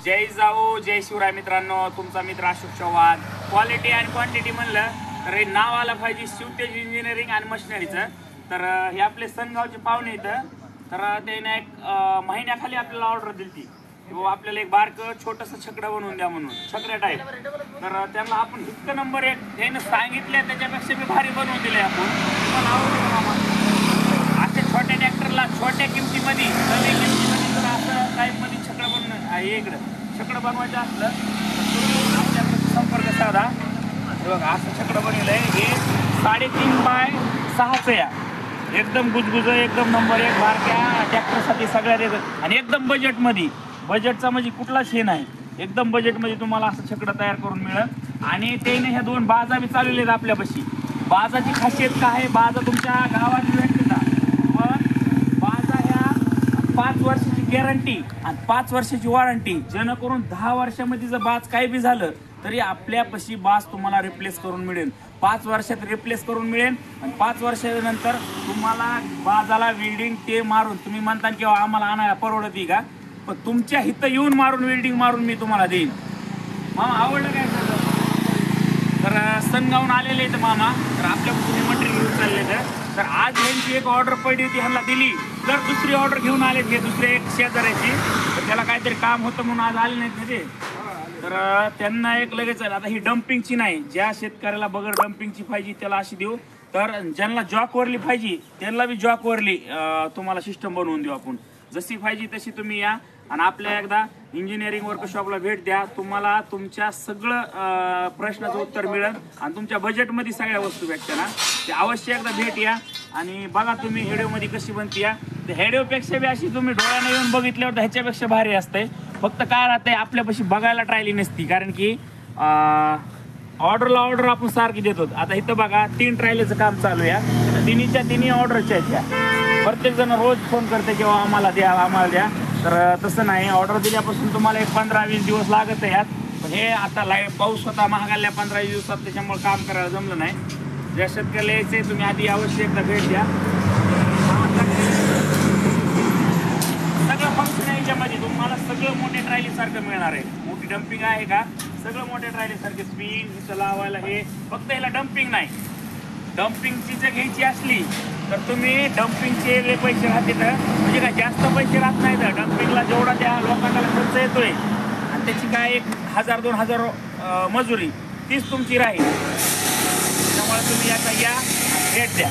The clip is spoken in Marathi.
जय जाऊ जय शिवराय मित्रांनो, तुमचा मित्र अशोक चव्हाण. क्वालिटी आणि क्वांटिटी म्हणलं तर हे नाव आलं पाहिजे शिवतेज इंजिनिअरिंग आणि मशिनरीचं. तर हे आपले सनगावचे पाहुणे इथं. तर त्याने एक महिन्याखाली आपल्याला ऑर्डर दिली ती आपल्याला एक बारकं छोटंसं छकडं बनवून द्या म्हणून, छकड्या टाईप. तर त्यांना आपण इतकं नंबर एक त्यानं सांगितलं त्याच्यापेक्षा मी भारी बनवून दिले आपण. तुम्हाला आवडलं मामा? अशा छोट्या ट्रॅक्टरला छोट्या किमतीमध्ये कमी किमतीमध्ये जर असं टाईपमध्ये छकडं बनवून आहे इकडं छकडं बनवायचं असलं तर आपल्याकडे संपर्क साधा. बघा असं छकडं बनवलं आहे. हे 3.5 बाय 6चं या, एकदम गुजगुज, एकदम नंबर एक बारक्या ट्रॅक्टरसाठी सगळ्यात येतं आणि एकदम बजेटमध्ये. बजेटचा म्हणजे कुठलाच हे नाही, एकदम बजेटमध्ये तुम्हाला असं छकडं तयार करून मिळेल. आणि त्याने ह्या 2 बाजा बी चालवले आहेत आपल्यापाशी. बाजाची खासियत काय आहे, बाजा तुमच्या गावात भेटते ना, पण बाजा ह्या 5 वर्षाची गॅरंटी आणि 5 वर्षाची वॉरंटी, जेणेकरून 10 वर्षामध्ये जर बाज काही बी झालं तरी आपल्यापाशी बाज तुम्हाला रिप्लेस करून मिळेल. 5 वर्षात रिप्लेस करून मिळेल आणि 5 वर्षानंतर तुम्हाला बाजाला वेल्डिंग ते मारून, तुम्ही म्हणता किंवा आम्हाला आणायला परवडती का, पण तुमच्या इथं येऊन मारून वेल्डिंग मारून मी तुम्हाला देईन. मामा आवडलं काय सर? तर सनगावून आलेले आहेत मामा. तर आपल्यापासून मटेरियल घेऊन चालले तर आज यांची एक ऑर्डर पडली होती, ह्यांना दिली. जर दुसरी ऑर्डर घेऊन आले ते दुसरे एक शेजाऱ्याची, तर त्याला काहीतरी काम होतं म्हणून आज आले नाहीत ते. तर त्यांना एक लगेच आता ही डम्पिंगची नाही, ज्या शेतकऱ्याला बगर डम्पिंगची पाहिजे त्याला अशी देऊ. तर ज्यांना जॉकवरली पाहिजे त्यांना बी जॉकवरली तुम्हाला सिस्टम बनवून देऊ आपण. जशी पाहिजे तशी तुम्ही या आणि आपल्या एकदा इंजिनिअरिंग वर्कशॉपला भेट द्या. तुम्हाला तुमच्या सगळं प्रश्नाचं उत्तर मिळेल आणि तुमच्या बजेटमध्ये सगळ्या वस्तू भेटते ना, ते अवश्य एकदा भेट या आणि बघा तुम्ही हेडिओमध्ये कशी बनते या. ते हेडिओपेक्षा बी अशी तुम्ही डोळ्याने येऊन बघितल्यावर ह्याच्यापेक्षा भारी असते. फक्त काय राहते आपल्यापाशी बघायला ट्रायली नसती, कारण की ऑर्डरला ऑर्डर आपण सारखी देतो. आता इथं बघा 3 ट्रायलीचं काम चालू आहे. तिन्हीच्या तिन्ही ऑर्डरच्या आहेत ह्या. प्रत्येक जण रोज फोन करते किंवा आम्हाला द्या आम्हाला द्या. तर तसं नाही, ऑर्डर दिल्यापासून तुम्हाला एक 15-20 दिवस लागत आहे यात. पण हे आता पाऊस होता महागाल्या 15-20 दिवसात, त्याच्यामुळे काम करायला जमलं नाही. ज्या शेतकऱ्याला यायचे तुम्ही आधी अवश्य एकदा भेट द्या. सगळं फंक्शन आहे याच्यामध्ये, तुम्हाला सगळं मोठ्या ट्रायलीसारखं मिळणार आहे. मोठी डम्पिंग आहे का, सगळं मोठ्या ट्रायलीसारखे स्पिन इथं लावायला. हे फक्त याला डम्पिंग नाही, डम्पिंगची जर घ्यायची असली तर तुम्ही डम्पिंगचे वेगळे पैसे राहते. तर म्हणजे काय जास्त पैसे राहत नाही. तर डम्पिंगला जेवढा त्या लोकांना खर्च येतोय आणि त्याची काय 1000-2000 मजुरी, तीच तुमची राहील. त्यामुळे तुम्ही आता या भेट द्या.